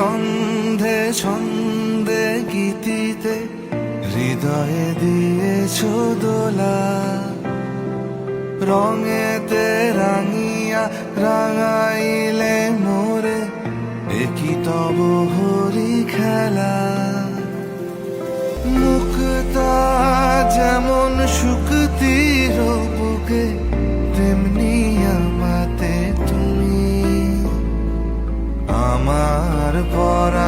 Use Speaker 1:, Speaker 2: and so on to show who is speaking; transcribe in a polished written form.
Speaker 1: গন্ধে ছন্দে গীতিতে হৃদয়ে দিয়েছ দোলা, রঙেতে রাঙিয়া রাঙাইলে মোরে, একই তব হরি খেলা। মুক্তা যেমন শুকতির বুকে, তেমনি আমাতে তুমি, আমার পরা